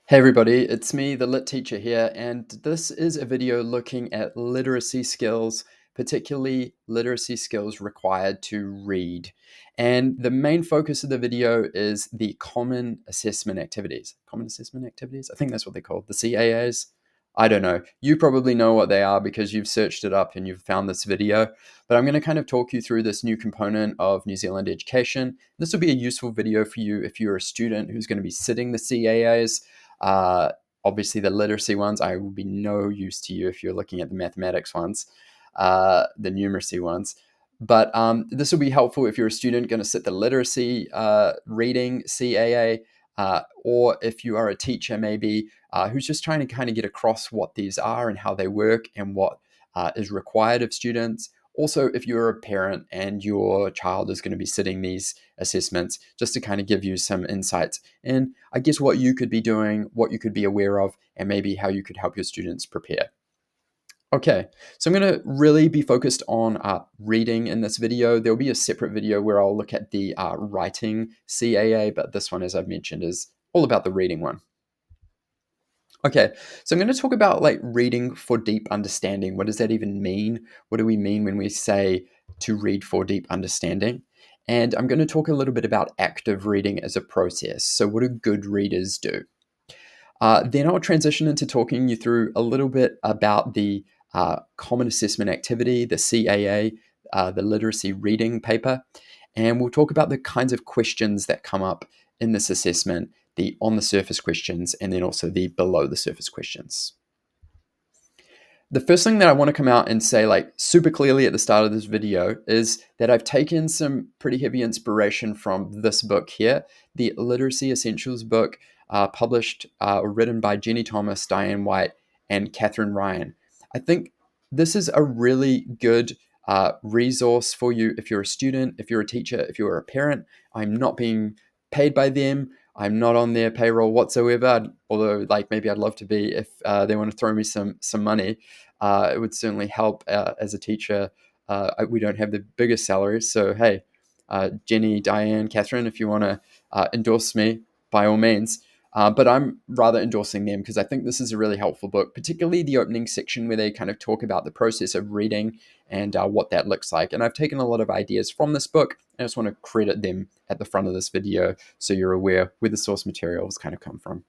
Hey everybody, it's me, the Lit teacher here, and this is a video looking at literacy skills, particularly literacy skills required to read. And the main focus of the video is the common assessment activities. Common assessment activities? I think that's what they're called, the CAAs. I don't know. You probably know what they are because you've searched it up and you've found this video. But I'm going to kind of talk you through this new component of New Zealand education. This will be a useful video for you if you're a student who's going to be sitting the CAAs. Uh, Obviously, the literacy ones, I will be no use to you if you're looking at the mathematics ones, the numeracy ones. But this will be helpful if you're a student going to sit the literacy reading CAA, or if you are a teacher maybe who's just trying to kind of get across what these are and how they work and what is required of students. Also, if you're a parent and your child is going to be sitting these assessments, just to kind of give you some insights and I guess what you could be doing, what you could be aware of, and maybe how you could help your students prepare. Okay, so I'm going to really be focused on reading in this video. There'll be a separate video where I'll look at the writing CAA, but this one, as I've mentioned, is all about the reading one. Okay, so I'm going to talk about like reading for deep understanding. What does that even mean? What do we mean when we say to read for deep understanding? And I'm going to talk a little bit about active reading as a process. So, what do good readers do? Then I'll transition into talking you through a little bit about the Common Assessment Activity, the CAA, the literacy reading paper, and we'll talk about the kinds of questions that come up in this assessment, the on the surface questions, and then also the below the surface questions. The first thing that I want to come out and say, like super clearly at the start of this video, is that I've taken some pretty heavy inspiration from this book here, the Literacy Essentials book, published or written by Jenny Thomas, Diane White, and Catherine Ryan. I think this is a really good resource for you if you're a student, if you're a teacher, if you're a parent. I'm not being paid by them. I'm not on their payroll whatsoever. Although, like maybe I'd love to be if they want to throw me some money. It would certainly help as a teacher. We don't have the biggest salaries, so hey, Jenny, Diane, Catherine, if you want to endorse me, by all means. But I'm rather endorsing them because I think this is a really helpful book, particularly the opening section where they kind of talk about the process of reading and what that looks like. And I've taken a lot of ideas from this book. I just want to credit them at the front of this video so you're aware where the source materials kind of come from.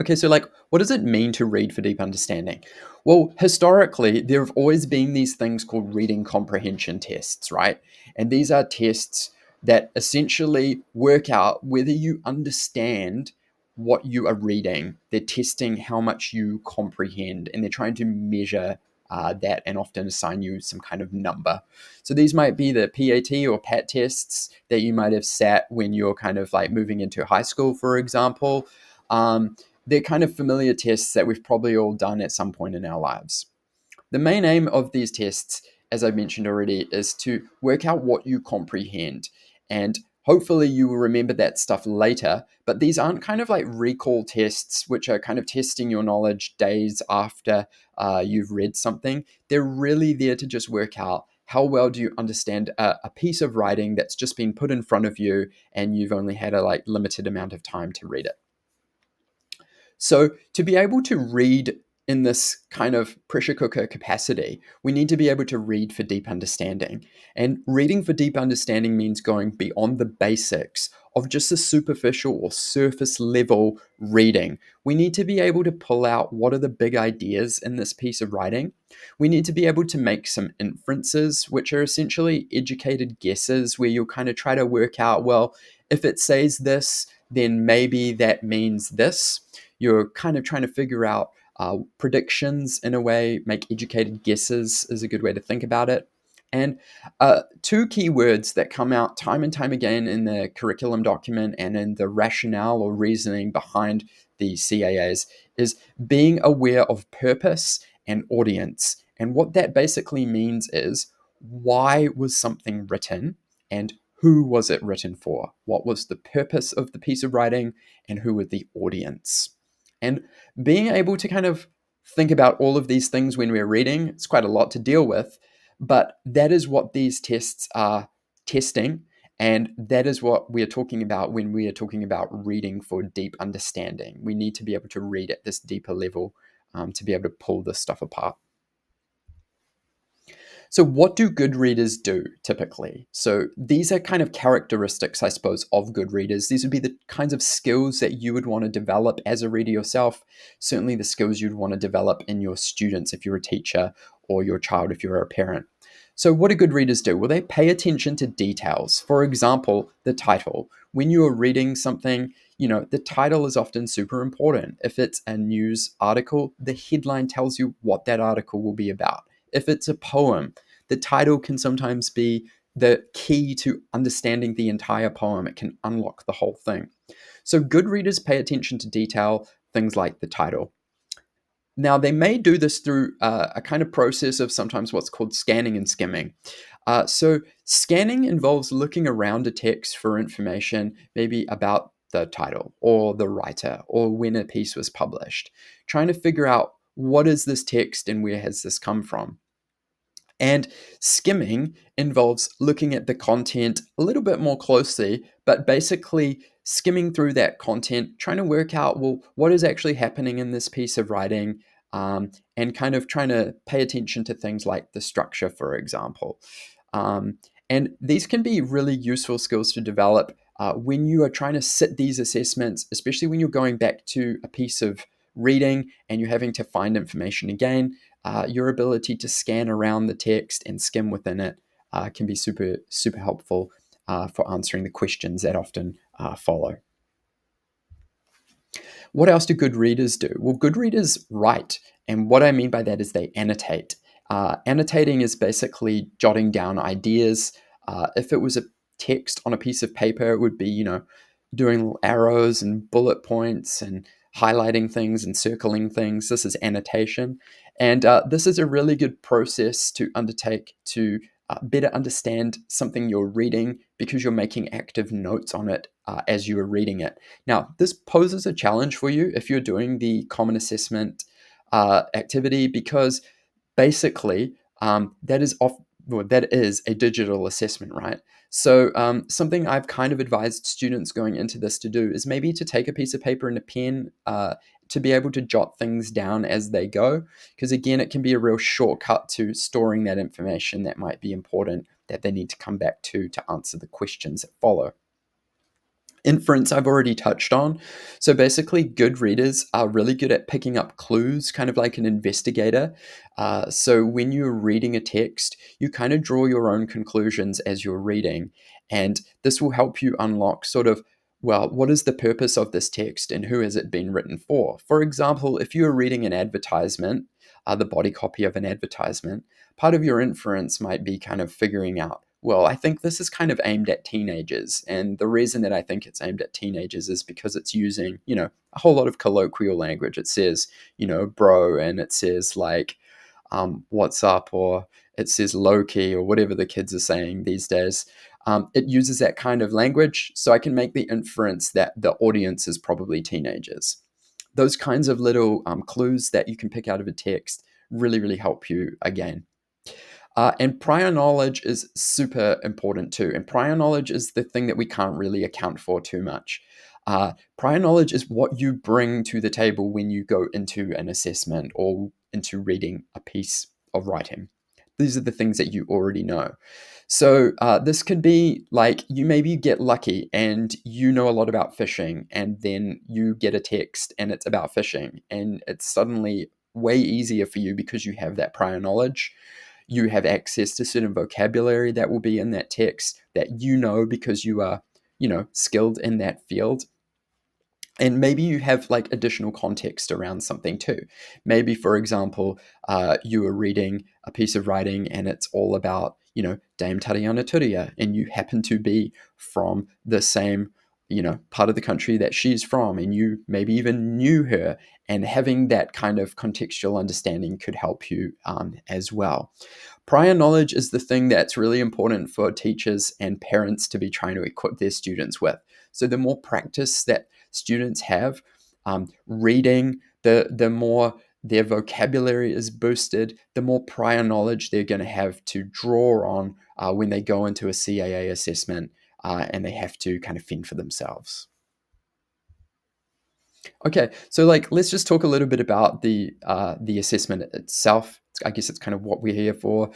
Okay, so like, what does it mean to read for deep understanding? Well, historically, there have always been these things called reading comprehension tests, right? And these are tests that essentially work out whether you understand what you are reading. They're testing how much you comprehend, and they're trying to measure that and often assign you some kind of number. So these might be the PAT or PAT tests that you might have sat when you're kind of like moving into high school, for example. They're kind of familiar tests that we've probably all done at some point in our lives. The main aim of these tests, as I mentioned already, is to work out what you comprehend. And hopefully you will remember that stuff later. But these aren't kind of like recall tests, which are kind of testing your knowledge days after you've read something. They're really there to just work out how well do you understand a piece of writing that's just been put in front of you and you've only had a like limited amount of time to read it. So, to be able to read in this kind of pressure cooker capacity, we need to be able to read for deep understanding. And reading for deep understanding means going beyond the basics of just a superficial or surface level reading. We need to be able to pull out what are the big ideas in this piece of writing. We need to be able to make some inferences, which are essentially educated guesses, where you'll kind of try to work out, well, if it says this, then maybe that means this. You're kind of trying to figure out predictions in a way, make educated guesses is a good way to think about it. And two key words that come out time and time again in the curriculum document and in the rationale or reasoning behind the CAAs is being aware of purpose and audience. And what that basically means is, why was something written and who was it written for? What was the purpose of the piece of writing and who were the audience? And being able to kind of think about all of these things when we're reading, it's quite a lot to deal with, but that is what these tests are testing. And that is what we are talking about when we are talking about reading for deep understanding. We need to be able to read at this deeper level to be able to pull this stuff apart. So, what do good readers do typically? So, these are kind of characteristics, I suppose, of good readers. These would be the kinds of skills that you would want to develop as a reader yourself. Certainly, the skills you'd want to develop in your students if you're a teacher or your child if you're a parent. So, what do good readers do? Well, they pay attention to details. For example, the title. When you are reading something, the title is often super important. If it's a news article, the headline tells you what that article will be about. If it's a poem, the title can sometimes be the key to understanding the entire poem. It can unlock the whole thing. So, good readers pay attention to detail, things like the title. Now, they may do this through a kind of process of sometimes what's called scanning and skimming. So, scanning involves looking around a text for information, maybe about the title or the writer or when a piece was published, trying to figure out what is this text and where has this come from. And skimming involves looking at the content a little bit more closely, but basically skimming through that content, trying to work out, well, what is actually happening in this piece of writing, and kind of trying to pay attention to things like the structure, for example. Um, and these can be really useful skills to develop when you are trying to sit these assessments, especially when you're going back to a piece of reading and you're having to find information again. Your ability to scan around the text and skim within it can be super, super helpful for answering the questions that often follow. What else do good readers do? Well, good readers write. And what I mean by that is they annotate. Annotating is basically jotting down ideas. If it was a text on a piece of paper, it would be, doing little arrows and bullet points and highlighting things and circling things. This is annotation. And this is a really good process to undertake to better understand something you're reading because you're making active notes on it as you are reading it. Now, this poses a challenge for you if you're doing the common assessment activity because basically that is a digital assessment, right? So something I've kind of advised students going into this to do is maybe to take a piece of paper and a pen to be able to jot things down as they go, because again, it can be a real shortcut to storing that information that might be important that they need to come back to answer the questions that follow. Inference, I've already touched on. So basically, good readers are really good at picking up clues, kind of like an investigator. So when you're reading a text, you kind of draw your own conclusions as you're reading. And this will help you unlock sort of, well, what is the purpose of this text and who has it been written for? For example, if you're reading an advertisement, the body copy of an advertisement, part of your inference might be kind of figuring out, well, I think this is kind of aimed at teenagers. And the reason that I think it's aimed at teenagers is because it's using, a whole lot of colloquial language. It says, bro, and it says like, what's up, or it says low key, or whatever the kids are saying these days. It uses that kind of language. So I can make the inference that the audience is probably teenagers. Those kinds of little clues that you can pick out of a text really, really help you again. And prior knowledge is super important too. And prior knowledge is the thing that we can't really account for too much. Prior knowledge is what you bring to the table when you go into an assessment or into reading a piece of writing. These are the things that you already know. So this could be like you maybe get lucky and you know a lot about fishing, and then you get a text and it's about fishing, and it's suddenly way easier for you because you have that prior knowledge. You have access to certain vocabulary that will be in that text that because you are, skilled in that field. And maybe you have like additional context around something too. Maybe, for example, you are reading a piece of writing and it's all about, Dame Tariana Turia, and you happen to be from the same, part of the country that she's from, and you maybe even knew her. And having that kind of contextual understanding could help you as well. Prior knowledge is the thing that's really important for teachers and parents to be trying to equip their students with. So the more practice that students have reading, the more their vocabulary is boosted, the more prior knowledge they're going to have to draw on when they go into a CAA assessment. and they have to kind of fend for themselves. Okay, so like let's just talk a little bit about the assessment itself. I guess it's kind of what we're here for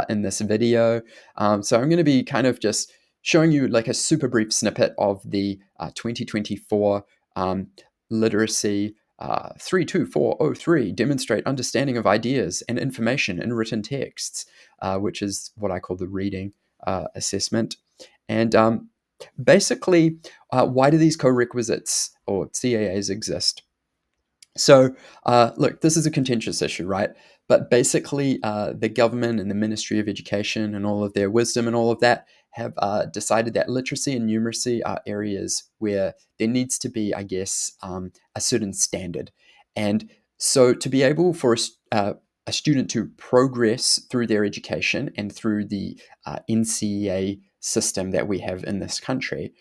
in this video. So I'm going to be kind of just showing you like a super brief snippet of the 2024 um, literacy 32403 demonstrate understanding of ideas and information in written texts, which is what I call the reading assessment. And basically, why do these co-requisites or CAAs exist? So, look, this is a contentious issue, right? But basically, the government and the Ministry of Education and all of their wisdom and all of that have decided that literacy and numeracy are areas where there needs to be, I guess, a certain standard. And so, to be able for a student to progress through their education and through the NCEA system that we have in this country,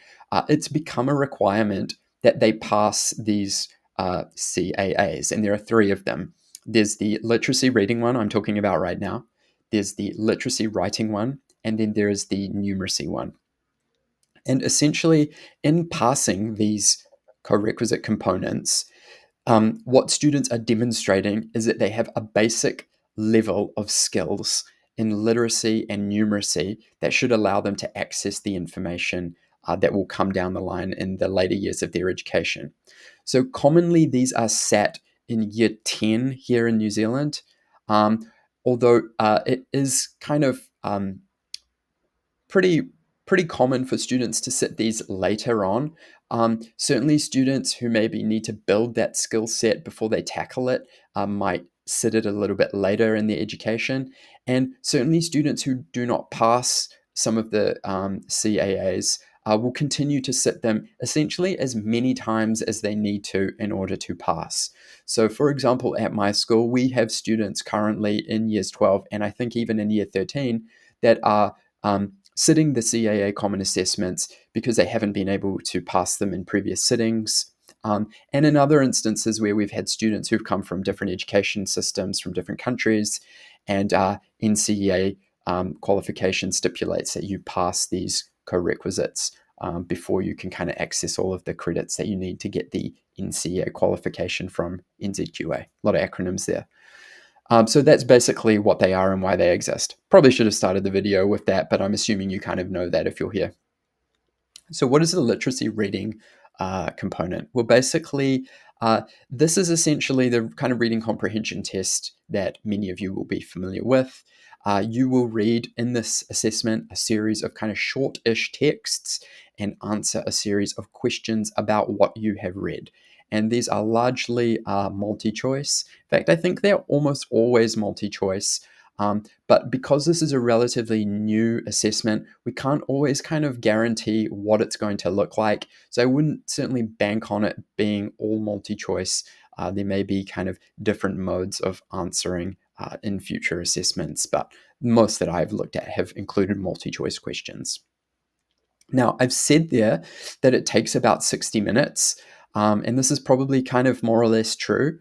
it's become a requirement that they pass these CAAs, and there are three of them. There's the literacy reading one I'm talking about right now, there's the literacy writing one, and then there is the numeracy one. And essentially, in passing these co-requisite components, what students are demonstrating is that they have a basic level of skills in literacy and numeracy that should allow them to access the information that will come down the line in the later years of their education. So, commonly, these are sat in year 10 here in New Zealand, although it is kind of pretty pretty common for students to sit these later on. Certainly, students who maybe need to build that skill set before they tackle it might sit it a little bit later in their education. And certainly, students who do not pass some of the CAAs will continue to sit them essentially as many times as they need to in order to pass. So, for example, at my school, we have students currently in years 12 and I think even in year 13 that are sitting the CAA common assessments because they haven't been able to pass them in previous sittings. And in other instances where we've had students who've come from different education systems from different countries, and NCEA qualification stipulates that you pass these co-requisites before you can kind of access all of the credits that you need to get the NCEA qualification from NZQA. A lot of acronyms there. So that's basically what they are and why they exist. Probably should have started the video with that, but I'm assuming you kind of know that if you're here. So what is the literacy reading component? Well, basically, this is essentially the kind of reading comprehension test that many of you will be familiar with. You will read in this assessment a series of kind of short-ish texts and answer a series of questions about what you have read. And these are largely multi-choice. In fact, I think they're almost always multi-choice. But because this is a relatively new assessment, we can't always kind of guarantee what it's going to look like. So I wouldn't certainly bank on it being all multi-choice. There may be kind of different modes of answering in future assessments, but most that I've looked at have included multi-choice questions. Now, I've said there that it takes about 60 minutes, and this is probably kind of more or less true.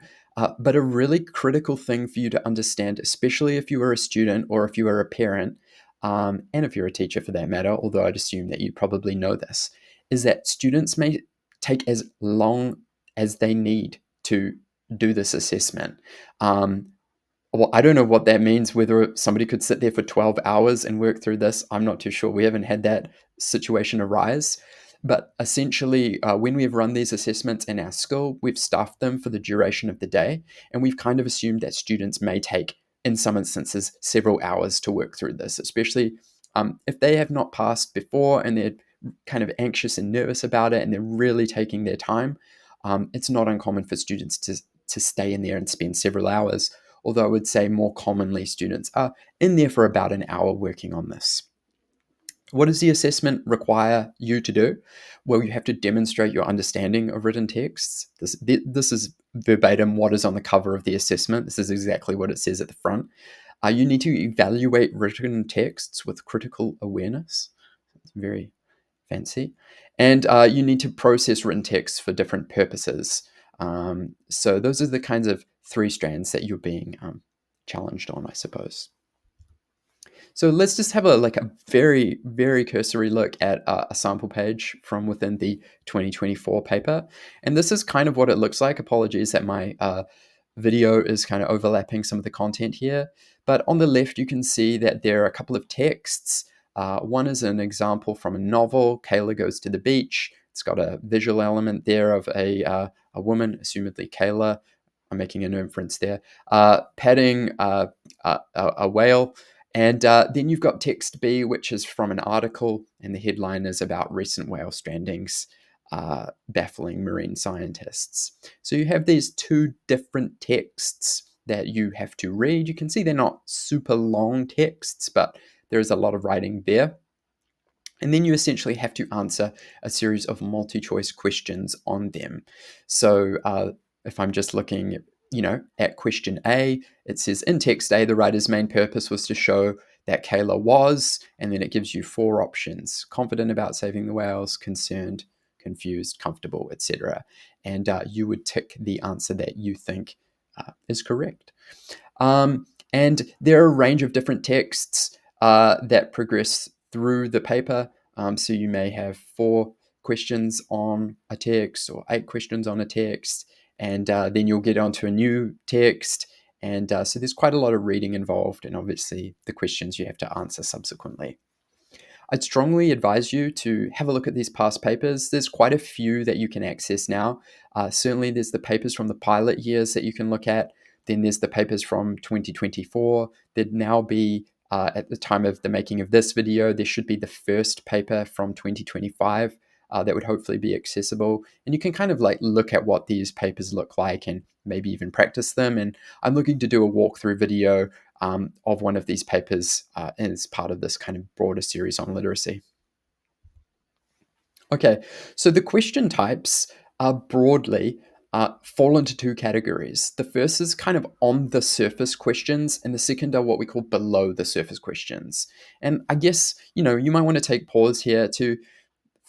But a really critical thing for you to understand, especially if you are a student or if you are a parent, and if you're a teacher for that matter, although I'd assume that you probably know this, is that students may take as long as they need to do this assessment. Well, I don't know what that means, whether somebody could sit there for 12 hours and work through this. I'm not too sure. We haven't had that situation arise. But essentially, when we've run these assessments in our school, we've staffed them for the duration of the day. And we've kind of assumed that students may take, in some instances, several hours to work through this, especially if they have not passed before and they're kind of anxious and nervous about it and they're really taking their time. It's not uncommon for students to stay in there and spend several hours, although I would say more commonly students are in there for about an hour working on this. What does the assessment require you to do? Well, you have to demonstrate your understanding of written texts. This is verbatim what is on the cover of the assessment. This is exactly what it says at the front. You need to evaluate written texts with critical awareness. It's very fancy. And you need to process written texts for different purposes. So those are the kinds of three strands that you're being challenged on, I suppose. So let's just have a very, very cursory look at a sample page from within the 2024 paper. And this is kind of what it looks like. Apologies that my video is kind of overlapping some of the content here. But on the left, you can see that there are a couple of texts. One is an example from a novel, Kayla Goes to the Beach. It's got a visual element there of a woman, assumedly Kayla. I'm making an inference there, patting a whale. And then you've got text B, which is from an article, and the headline is about recent whale strandings baffling marine scientists. So you have these two different texts that you have to read. You can see they're not super long texts, but there is a lot of writing there. And then you essentially have to answer a series of multi-choice questions on them. So if I'm just looking, at question A, it says in text A, the writer's main purpose was to show that Kayla was, and then it gives you 4 options: confident about saving the whales, concerned, confused, comfortable, etc. And you would tick the answer that you think is correct. And there are a range of different texts that progress through the paper. So you may have 4 questions on a text or 8 questions on a text, and then you'll get onto a new text. And so there's quite a lot of reading involved, and obviously the questions you have to answer subsequently. I'd strongly advise you to have a look at these past papers. There's quite a few that you can access now. Certainly, there's the papers from the pilot years that you can look at. Then there's the papers from 2024. There'd now be, at the time of the making of this video, there should be the first paper from 2025 that would hopefully be accessible. And you can kind of like look at what these papers look like and maybe even practice them. And I'm looking to do a walkthrough video of one of these papers as part of this kind of broader series on literacy. Okay, so the question types are broadly fall into 2 categories. The first is kind of on the surface questions, and the second are what we call below the surface questions. And I guess, you might want to take pause here to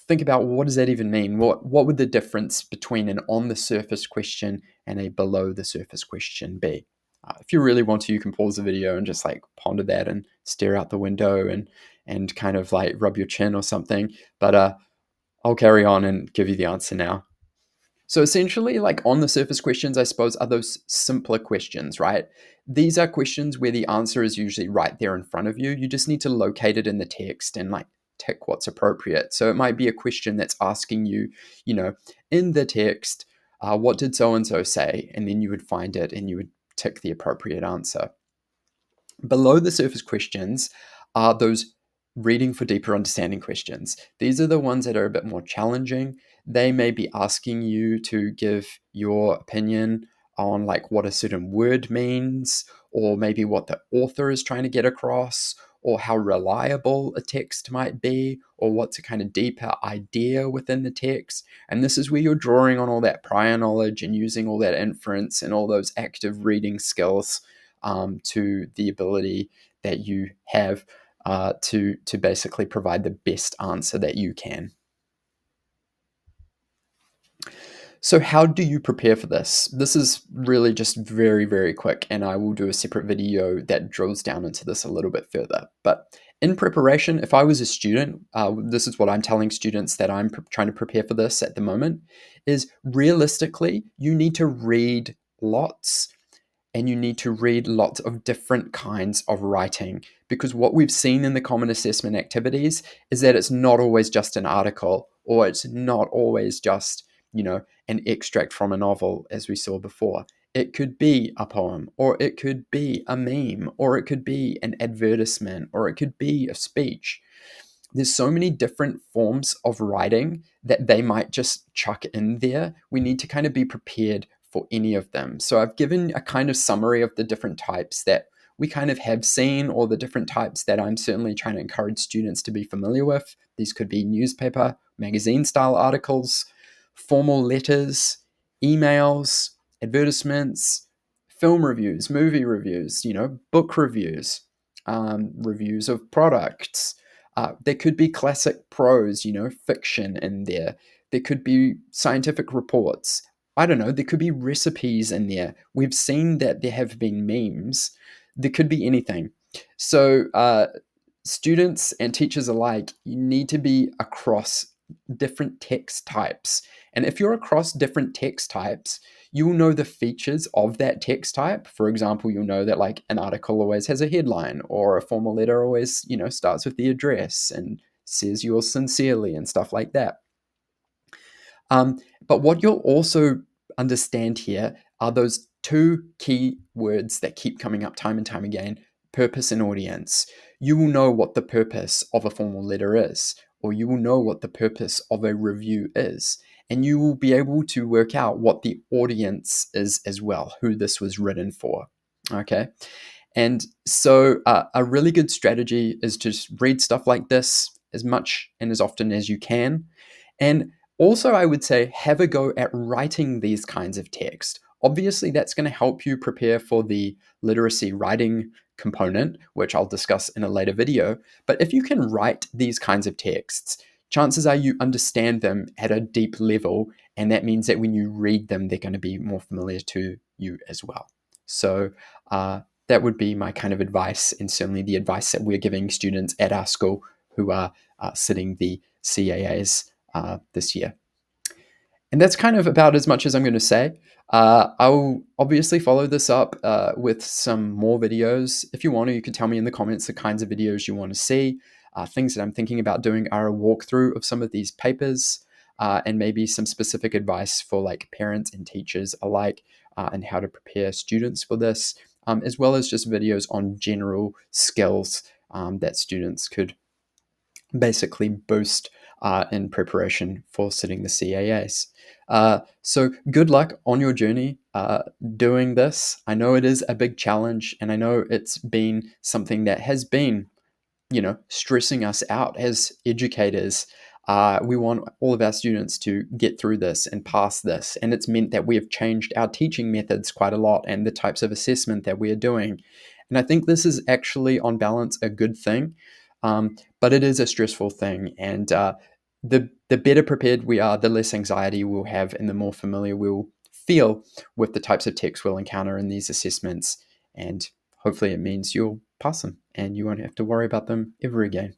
think about, what does that even mean? What would the difference between an on the surface question and a below the surface question be? If you really want to, you can pause the video and just like ponder that and stare out the window and kind of like rub your chin or something. But I'll carry on and give you the answer now. So essentially, like on the surface questions, I suppose, are those simpler questions, right? These are questions where the answer is usually right there in front of you. You just need to locate it in the text and like tick what's appropriate. So it might be a question that's asking you, in the text, what did so and so say? And then you would find it and you would tick the appropriate answer. Below the surface questions are those reading for deeper understanding questions. These are the ones that are a bit more challenging. They may be asking you to give your opinion on like what a certain word means, or maybe what the author is trying to get across, or how reliable a text might be, or what's a kind of deeper idea within the text. And this is where you're drawing on all that prior knowledge and using all that inference and all those active reading skills to the ability that you have to basically provide the best answer that you can. So how do you prepare for this? This is really just very, very quick, and I will do a separate video that drills down into this a little bit further. But in preparation, if I was a student, this is what I'm telling students that I'm trying to prepare for this at the moment, is realistically, you need to read lots, and you need to read lots of different kinds of writing, because what we've seen in the common assessment activities is that it's not always just an article, or it's not always just, an extract from a novel, as we saw before. It could be a poem, or it could be a meme, or it could be an advertisement, or it could be a speech. There's so many different forms of writing that they might just chuck in there. We need to kind of be prepared for any of them. So I've given a kind of summary of the different types that we kind of have seen, or the different types that I'm certainly trying to encourage students to be familiar with. These could be newspaper, magazine style articles, formal letters, emails, advertisements, film reviews, movie reviews, book reviews, reviews of products. There could be classic prose, fiction in there. There could be scientific reports. I don't know, there could be recipes in there. We've seen that there have been memes. There could be anything. So students and teachers alike, you need to be across different text types. And if you're across different text types, you'll know the features of that text type. For example, you'll know that like an article always has a headline, or a formal letter always, starts with the address and says yours sincerely and stuff like that. But what you'll also understand here are those two key words that keep coming up time and time again: purpose and audience. You will know what the purpose of a formal letter is, or you will know what the purpose of a review is. And you will be able to work out what the audience is as well, who this was written for. Okay. And so, a really good strategy is to just read stuff like this as much and as often as you can. And also, I would say, have a go at writing these kinds of text. Obviously, that's going to help you prepare for the literacy writing component, which I'll discuss in a later video. But if you can write these kinds of texts, chances are you understand them at a deep level. And that means that when you read them, they're going to be more familiar to you as well. So, that would be my kind of advice, and certainly the advice that we're giving students at our school who are sitting the CAAs this year. And that's kind of about as much as I'm going to say. I'll obviously follow this up with some more videos. If you want to, you can tell me in the comments the kinds of videos you want to see. Things that I'm thinking about doing are a walkthrough of some of these papers, and maybe some specific advice for like parents and teachers alike, and how to prepare students for this, as well as just videos on general skills that students could basically boost in preparation for sitting the CAAs. So good luck on your journey doing this. I know it is a big challenge, and I know it's been something that has been, stressing us out as educators. We want all of our students to get through this and pass this. And it's meant that we have changed our teaching methods quite a lot and the types of assessment that we are doing. And I think this is actually, on balance, a good thing. But it is a stressful thing. And the better prepared we are, the less anxiety we'll have and the more familiar we'll feel with the types of text we'll encounter in these assessments. And hopefully it means you'll pass them and you won't have to worry about them ever again.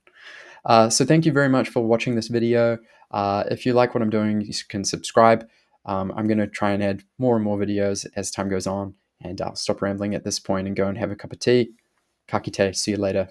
So thank you very much for watching this video. If you like what I'm doing, you can subscribe. I'm going to try and add more and more videos as time goes on, and I'll stop rambling at this point and go and have a cup of tea. Ka kite, see you later.